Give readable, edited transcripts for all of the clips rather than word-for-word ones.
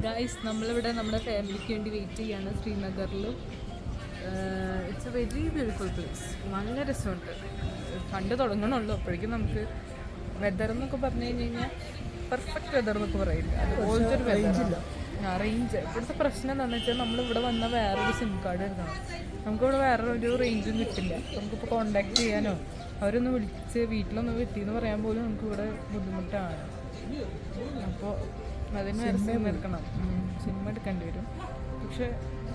Guys നമ്മളിവിടെ നമ്മുടെ ഫാമിലിക്ക് വേണ്ടി വെയിറ്റ് ചെയ്യാണ് ശ്രീനഗറിൽ. It's A very beautiful place. നല്ല രസമുണ്ട്. കണ്ടു തുടങ്ങണമല്ലോ അപ്പോഴേക്കും നമുക്ക് വെതർ എന്നൊക്കെ പറഞ്ഞു കഴിഞ്ഞാൽ പെർഫെക്റ്റ് വെതർ എന്നൊക്കെ പറയില്ല, അതുപോലത്തെ ഒരു വെതറില്ല. റേഞ്ച് ഇവിടുത്തെ പ്രശ്നം എന്താണെന്ന് വെച്ചാൽ നമ്മളിവിടെ വന്നാൽ വേറൊരു സിം കാർഡ് എടുക്കണം. നമുക്കിവിടെ വേറൊരു റേഞ്ചും കിട്ടില്ല. നമുക്കിപ്പോൾ കോണ്ടാക്ട് ചെയ്യാനോ അവരൊന്ന് വിളിച്ച് വീട്ടിലൊന്ന് കിട്ടിയെന്ന് പറയാൻ പോലും നമുക്കിവിടെ ബുദ്ധിമുട്ടാണ്. അപ്പോൾ അതിന് വേറെ സിം എടുക്കണം, സിം എടുക്കേണ്ടി വരും. പക്ഷേ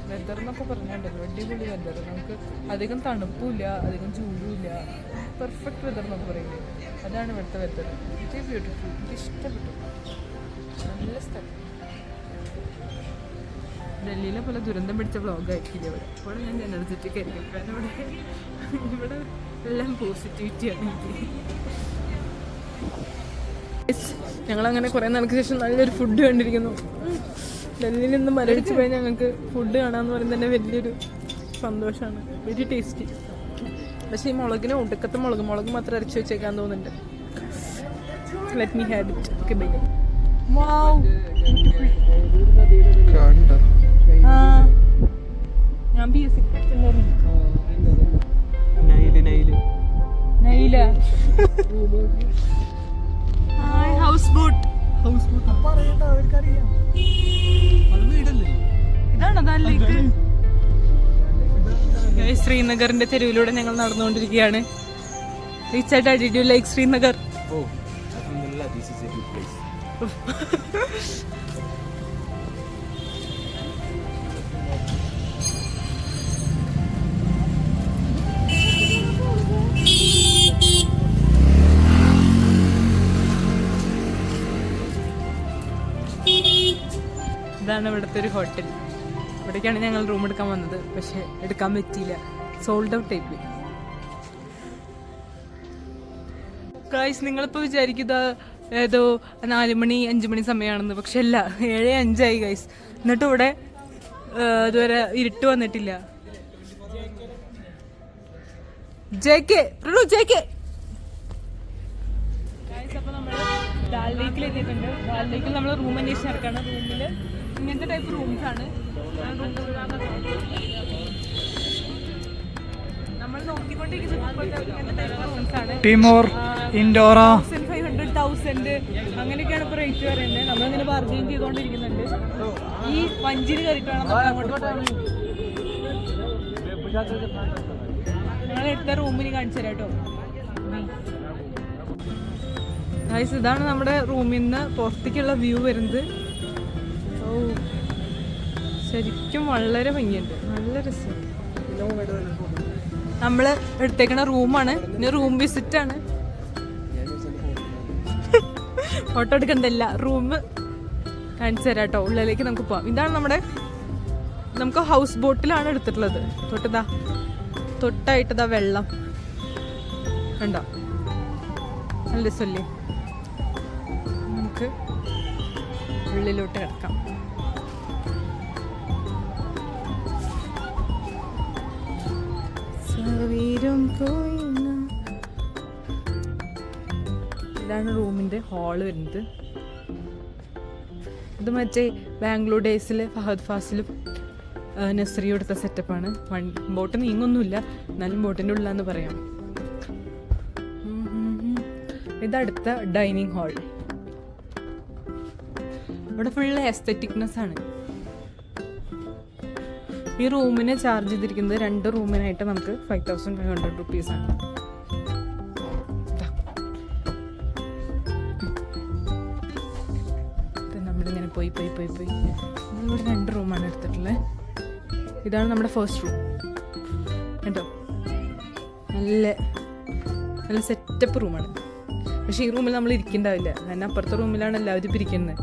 വെതർ എന്നൊക്കെ പറഞ്ഞിട്ടുണ്ടല്ലോ അടിപൊളി വെതർ. നമുക്ക് അധികം തണുപ്പില്ല, അധികം ചൂടുമില്ല, പെർഫെക്റ്റ് വെതർ എന്നൊക്കെ പറയുന്നത്. അതാണ് ഇവിടുത്തെ വെതർ. Very beautiful. എനിക്ക് ഇഷ്ടപ്പെട്ടു. നല്ല സ്ഥലം. ഡൽഹിയിലെ പോലെ ദുരന്തം പിടിച്ച വ്ളോഗായിരിക്കില്ല ഇവിടെ. അപ്പോൾ ഞാൻ എനർജറ്റിക് ആയിരിക്കും. കാരണം ഇവിടെ എല്ലാം പോസിറ്റിവിറ്റിയാണ് എനിക്ക്. ഞങ്ങളങ്ങനെ കുറേ നാൾക്ക് ശേഷം നല്ലൊരു ഫുഡ് കണ്ടിരിക്കുന്നു. ഡൽഹിയിൽ നിന്ന് മലടിച്ച് പോയി ഞങ്ങൾക്ക് ഫുഡ് കാണാമെന്ന് പറയുന്നത് തന്നെ വലിയൊരു സന്തോഷമാണ്. Very tasty. പക്ഷേ ഈ മുളകിന് ഒടുക്കത്തെ മുളക് മാത്രം അരച്ച് വെച്ചേക്കാൻ തോന്നുന്നുണ്ട്. Let me have it. Okay bye. Wow, ഞാൻ BSc നൈല ഹൗസ് ബോട്ട്. ഇതാണോ ദാലിലേക്ക്? ശ്രീനഗറിന്റെ തെരുവിലൂടെ ഞങ്ങൾ നടന്നുകൊണ്ടിരിക്കുകയാണ്. റീച്ചായിട്ട് ഡിഡ് യു ലൈക്ക് ശ്രീനഗർ? ഇതാണ് ഇവിടുത്തെ ഒരു ഹോട്ടൽ. ഇവിടേക്കാണ് ഞങ്ങൾ റൂം എടുക്കാൻ വന്നത്. പക്ഷെ എടുക്കാൻ പറ്റിയില്ല, സോൾഡ് ഔട്ട് ആയിപ്പോയി. ഗൈസ്, നിങ്ങളിപ്പോൾ വിചാരിക്കുക ഏതോ 4 മണി 5 മണി സമയമാണെന്ന്. പക്ഷെ അല്ല, 7:05 ഗൈസ്. എന്നിട്ടും ഇവിടെ ഇതുവരെ ഇരുട്ട് വന്നിട്ടില്ല. അപ്പോൾ നമ്മൾ ദാൽ ലേക്കിൽ എത്തിയിട്ടുണ്ട്. ദാൽ ലേക്കിൽ നമ്മൾ റൂം അന്വേഷിച്ച് നടക്കുകയാണ്. റൂമിൽ ഇങ്ങനത്തെ ടൈപ്പ് റൂംസ് ആണ് നമ്മൾ നോക്കിക്കൊണ്ടിരിക്കുന്നത്. ടിമോർ, ഇൻഡോറ 1500, 1000 അങ്ങനെയൊക്കെയാണ് ഇപ്പോൾ റേറ്റ് പറയുന്നത്. നമ്മളിങ്ങനെ ബാർഗെയിൻ ചെയ്തുകൊണ്ടിരിക്കുന്നുണ്ട്. ഈ വഞ്ചിയിൽ കയറിയിട്ട് വേണം നമ്മൾ അങ്ങോട്ട് പോകാൻ. ഞങ്ങൾ എടുത്ത റൂമിന് കാണിച്ചു തരാം കേട്ടോ. ഗൈസ്, ഇതാണ് നമ്മുടെ റൂമിൽ നിന്ന് പുറത്തേക്കുള്ള വ്യൂ വരുന്നത്. ഓ, ശരിക്കും വളരെ ഭംഗിയുണ്ട്, നല്ല രസമുണ്ട്. നമ്മൾ എടുത്തേക്കണ റൂമാണ്. ഇനി റൂം വിസിറ്റാണ്. ഫോട്ടോ എടുക്കണ്ടല്ല, റൂം കാണിച്ചു തരാം കേട്ടോ. ഉള്ളിലേക്ക് നമുക്ക് പോവാം. ഇതാണ് നമുക്ക് ഹൗസ് ബോട്ടിലാണ് എടുത്തിട്ടുള്ളത്. തൊട്ടായിട്ടതാ വെള്ളം കണ്ടോ, നല്ല രസമല്ലേ? നമുക്ക് ഉള്ളിലോട്ട് കിടക്കാം. ഇതാണ് റൂമിന്റെ ഹാള് വരുന്നത്. ഇത് മറ്റേ ബാംഗ്ലൂർ ഡേയ്സിൽ ഫഹദ് ഫാസിലും നസ്രിയും എടുത്ത സെറ്റപ്പാണ്. ബോട്ട് നീങ്ങൊന്നുമില്ല, എന്നാലും ബോട്ടിൻ്റെ ഉള്ളിലാന്ന് പറയാം. ഇതടുത്ത ഡൈനിങ് ഹാൾ. ഇവിടെ ഫുള്ള് എസ്തെറ്റിക്നെസ് ആണ്. ഈ റൂമിന് ചാർജ് ചെയ്തിരിക്കുന്നത് 2 റൂമിനായിട്ട് നമുക്ക് 5500 rupees ആണ്. നമ്മളിങ്ങനെ പോയി നമ്മളിവിടെ 2 റൂമാണ് എടുത്തിട്ടുള്ളത്. ഇതാണ് നമ്മുടെ ഫസ്റ്റ് റൂം കേട്ടോ. നല്ല സെറ്റപ്പ് റൂമാണ്. പക്ഷെ ഈ റൂമിൽ നമ്മൾ ഇരിക്കണ്ടാവില്ല, കാരണം അപ്പുറത്തെ റൂമിലാണ് എല്ലാവരും ഇരിക്കുന്നത്.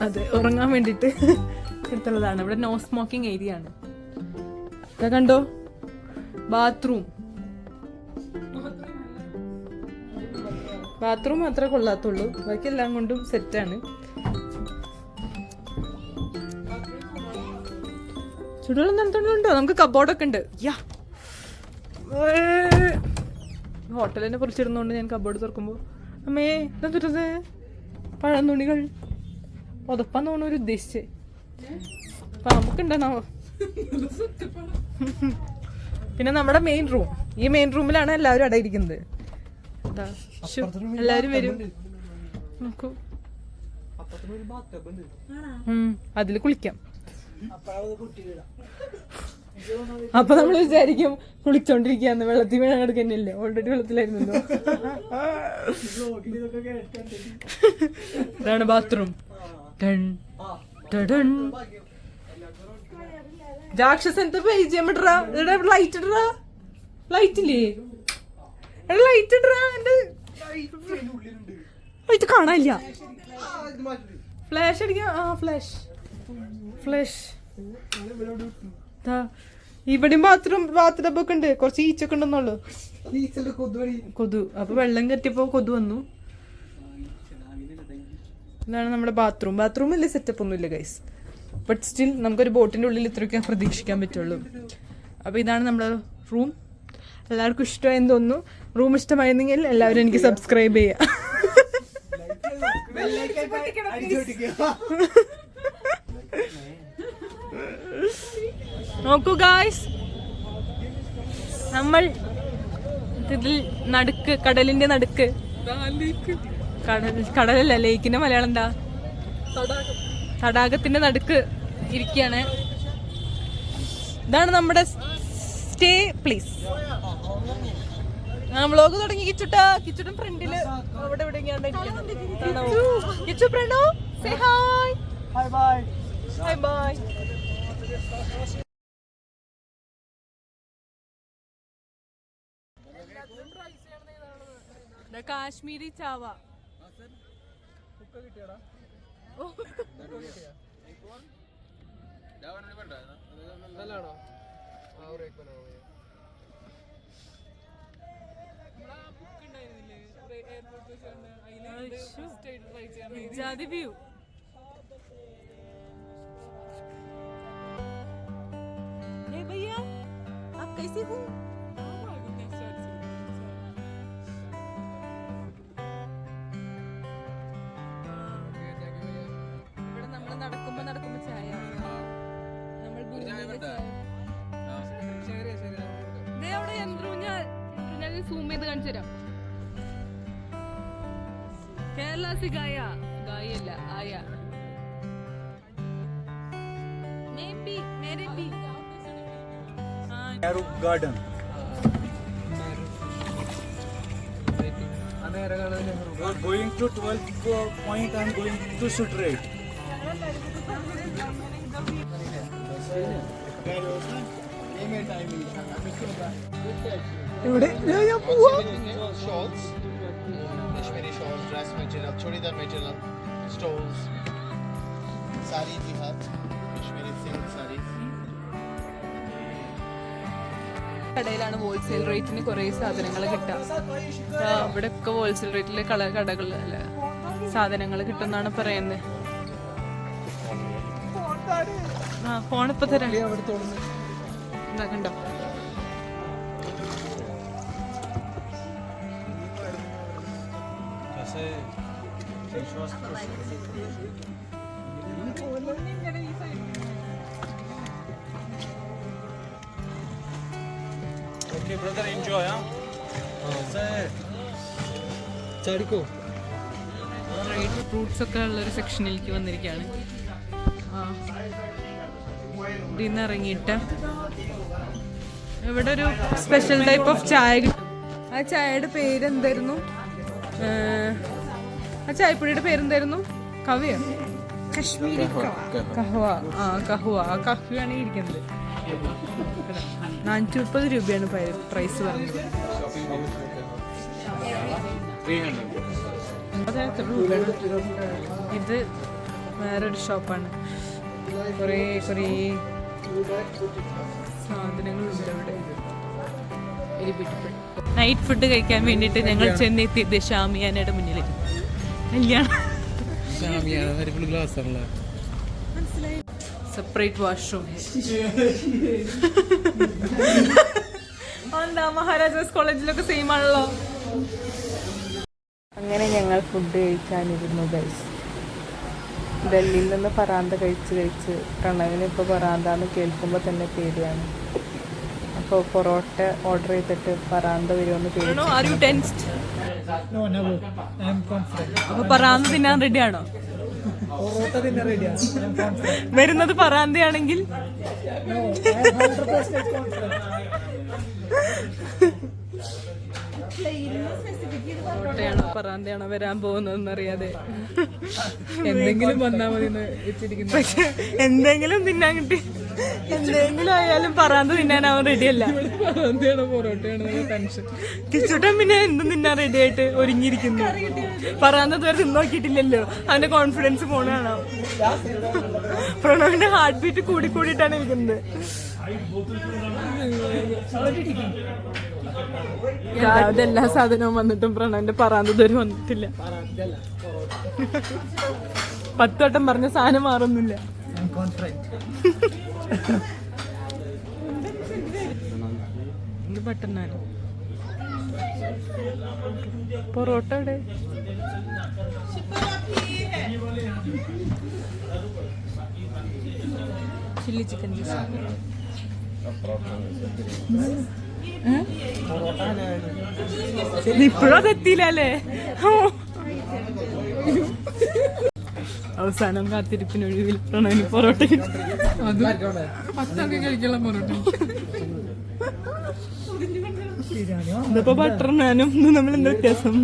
അതെ, ഉറങ്ങാൻ വേണ്ടിയിട്ട് എടുത്തുള്ളതാണ്. ഇവിടെ നോ സ്മോക്കിംഗ് ഏരിയ ആണ്. കണ്ടോ, ബാത്റൂം മാത്രമേ കൊള്ളാത്തുള്ളൂ, ബാക്കി എല്ലാം കൊണ്ടും സെറ്റാണ്. ചുടുവെള്ളം തണുത്തുണ്ടോ? നമുക്ക് കബോർഡൊക്കെ ഉണ്ട്. ഹോട്ടലിനെ പൊറിച്ചിരുന്നോണ്ട് ഞാൻ കബോർഡ് തുറക്കുമ്പോൾ അമ്മേ എന്തുട്ടത് പഴം തുണികൾ പുതപ്പാന്ന് തോന്നുന്നു ഉദ്ദേശിച്ച് പാമ്പൊക്കെണ്ടാണോ. പിന്നെ നമ്മുടെ മെയിൻ റൂം, ഈ മെയിൻ റൂമിലാണ് എല്ലാവരും അടയിരിക്കുന്നത്. എല്ലാവരും വരും നോക്കൂ, അതില് കുളിക്കാം. അപ്പൊ നമ്മൾ വിചാരിക്കും കുളിച്ചോണ്ടിരിക്കാന്ന്, വെള്ളത്തിൽ വീഴാൻ കിടക്കുന്നില്ലേ, ഓൾറെഡി വെള്ളത്തിലായിരുന്നല്ലോ. ഇതാണ് ബാത്റൂം. രാക്ഷസ് എന്താ പരിചയം ഇടറാ, ലൈറ്റ് ഇടറാ, ലൈറ്റ് ഇല്ലേ, ലൈറ്റ് ഇടറാ, എന്റെ ലൈറ്റ് കാണാനില്ല. ഫ്ലാഷ് അടിക്കാം. ആ ഫ്ലാഷ് ഫ്ലാഷ്. ഇവിടെയും ബാത്റൂം ഒക്കെ ഉണ്ട്, കുറച്ച് ഈച്ചൊക്കെ ഉണ്ടെന്നുള്ളു. കൊതു, അപ്പൊ വെള്ളം കെട്ടിയപ്പോ കൊതു വന്നു. ഇതാണ് നമ്മുടെ ബാത്റൂം. ബാത്റൂമില്ല, സെറ്റപ്പ് ഒന്നുമില്ല ഗൈസ്, ബട്ട് സ്റ്റിൽ നമുക്കൊരു ബോട്ടിന്റെ ഉള്ളിൽ ഇത്രയൊക്കെ പ്രതീക്ഷിക്കാൻ പറ്റുള്ളൂ. അപ്പൊ ഇതാണ് നമ്മുടെ റൂം. എല്ലാവർക്കും ഇഷ്ടമായെന്ന് തോന്നുന്നു. റൂം ഇഷ്ടമായിരുന്നെങ്കിൽ എല്ലാവരും എനിക്ക് സബ്സ്ക്രൈബ് ചെയ്യാം. നോക്കൂ ഗായ്സ്, നമ്മൾ ഇതിൽ നടുക്ക്, കടലിന്റെ നടുക്ക്, കടലല്ല ലേക്കിന്റെ മലയാളം എന്താ, തടാകത്തിന്റെ നടുക്ക് ഇരിക്കുകയാണ്. ഇതാണ് നമ്മുടെ സ്റ്റേ പ്ലേസ്. വ്ളോഗ് തുടങ്ങി. കിച്ചുട്ടൻ ഫ്രണ്ടില് അവിടെ ഇവിടെ കിച്ചു പ്രണോ say hi bye bye bye. Kashmiri ചാവ. വ്യൂ. भैया आप कैसे हो? ഇവിടെ നമ്മൾ നടക്കുമ്പോ ചായ, നമ്മൾ അവിടെ ഞാൻ സൂം ചെയ്ത് കാണിച്ചു തരാം. കേരള സി ഗായല്ല ആയ मेरे भी Nehru Garden. We are going to 12th point and going to straight. Shawls, Kashmiri shawls, dress material, chodidar material, stoles, sarees we have, Kashmiri silk sarees. കടയിലാണ് ഹോൾസെയിൽ റേറ്റിന് കുറേ സാധനങ്ങൾ കിട്ടുക. ഇവിടെ ഒക്കെ ഹോൾസെയിൽ റേറ്റില് കടകളിൽ സാധനങ്ങൾ കിട്ടുമെന്നാണ് പറയുന്നത്. ആ ഫോണിപ്പോ തരാം. കണ്ടോ, Okay, brother, enjoy, huh? Chadiko. Fruits ഒക്കെ ഉള്ളൊരു സെക്ഷനിലേക്ക് വന്നിരിക്കുകയാണ്. ഇതിന്ന് ഇറങ്ങിയിട്ട് ഇവിടെ ഒരു സ്പെഷ്യൽ ടൈപ്പ് ഓഫ് ചായ കിട്ടും. ആ ചായയുടെ പേരെന്തായിരുന്നു? ആ ചായപ്പൊടിയുടെ പേരെന്തായിരുന്നു? കവയോ? കശ്മീരി കഹ്വ. ആ കഹ്വ. ആ കഹ്വയാണ് ഇരിക്കുന്നത്. 430 രൂപയാണ് പ്രൈസ് പറഞ്ഞത്. ഇത് വേറൊരു ഷോപ്പാണ്. കുറേ സാധനങ്ങളുണ്ട് ഇവിടെ. നൈറ്റ് ഫുഡ് കഴിക്കാൻ വേണ്ടിയിട്ട് ഞങ്ങൾ ചെന്നെത്തിയത് ഷാമിയാനയുടെ മുന്നിലേക്ക്. കല്യാണം സെപ്പറേറ്റ് വാഷ്റൂം. എന്താ മഹാരാജാസ് കോളേജിലൊക്കെ സെയിം ആണല്ലോ. അങ്ങനെ ഞങ്ങൾ ഫുഡ് കഴിക്കാനിരുന്നു ഗൈസ്. ഡൽഹിയിൽ നിന്ന് പറാന്ത കഴിച്ച് പ്രണവിന് ഇപ്പോൾ പറാന്താന്ന് കേൾക്കുമ്പോൾ തന്നെ പേടിയാണ്. അപ്പോൾ പൊറോട്ട ഓർഡർ ചെയ്തിട്ട് പറാന്ത വരുമെന്ന് പേടി. No, never. I am confident. അപ്പോൾ പറാന്ത തിന്നാൻ റെഡിയാണോ? Porota dinner ready. I am confident. വരുന്നത് പറാന്തയാണെങ്കിൽ No, I am 100% confident. പൊറോട്ടയാണോ പറാന്തയാണോ വരാൻ പോകുന്നതെന്ന് അറിയാതെ എന്തെങ്കിലും വന്നാൽ മതി വെച്ചിരിക്കുന്നു. പക്ഷെ എന്തെങ്കിലും തിന്നാൻ കിട്ടി, എന്തെങ്കിലും ആയാലും പറാന്ത തിന്നാൻ അവൻ റെഡിയല്ല. പറാന്തയാണോ പൊറോട്ടയാണോ ടെൻഷൻ. കിച്ചൂട്ടൻ പിന്നെ എന്തും തിന്നാൻ റെഡി ആയിട്ട് ഒരുങ്ങിയിരിക്കുന്നു. പറാന്ത ഇതുവരെ തിന്നോക്കിയിട്ടില്ലല്ലോ, അവന്റെ കോൺഫിഡൻസ് പോണാണോ. പ്രണവിന്റെ ഹാർട്ട് ബീറ്റ് കൂടിയിട്ടാണ് ഇരിക്കുന്നത്. രാവിലെ എല്ലാ സാധനവും വന്നിട്ടും പ്രണവിന്റെ പറാന്ത ഇതുവരെ വന്നിട്ടില്ല. 10 വട്ടം പറഞ്ഞ സാധനം മാറുന്നില്ല. I am confident. ഇത് ബട്ടനാണ്. പൊറോട്ട ഇവിടെ ചില്ലി ചിക്കൻ ഇപ്പോഴും അതെത്തിയില്ലേ. അവസാനം കാത്തിരിപ്പിനൊഴിവിൽ പ്രണവിന് പൊറോട്ട പത്തൊക്കെ കഴിക്കുള്ള പൊറോട്ട. ഇതിപ്പോ ബട്ടർ നാനും നമ്മൾ എന്താ വ്യത്യാസം?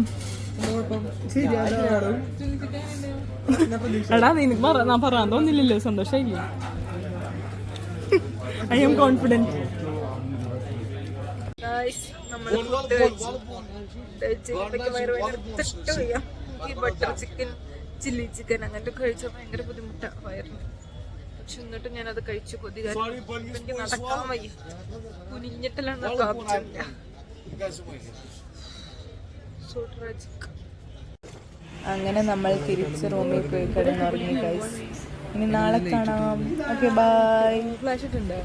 എടാ നിനക്ക് ഞാൻ പറയാൻ തോന്നില്ലല്ലോ, സന്തോഷായില്ലേ? I am confident. ഈ ബട്ടർ ചിക്കൻ ചില്ലി ചിക്കൻ അങ്ങനത്തെ കഴിച്ചാൽ ഭയങ്കര ബുദ്ധിമുട്ടാണ് വയറിന്. പക്ഷെ എന്നിട്ട് ഞാനത് കഴിച്ചു. കൊതി എനിക്ക് നടക്കാൻ വയ്യ, കുനിഞ്ഞിട്ടെല്ലാം നടക്കാൻ പറ്റില്ല. അങ്ങനെ നമ്മൾ തിരിച്ച് റൂമിൽ പോയി കിടന്നുറങ്ങി ഗൈസ്. ഇനി നാളെ കാണാം. Okay bye. ഫ്ലാഷ് ഇട്ടുണ്ട്.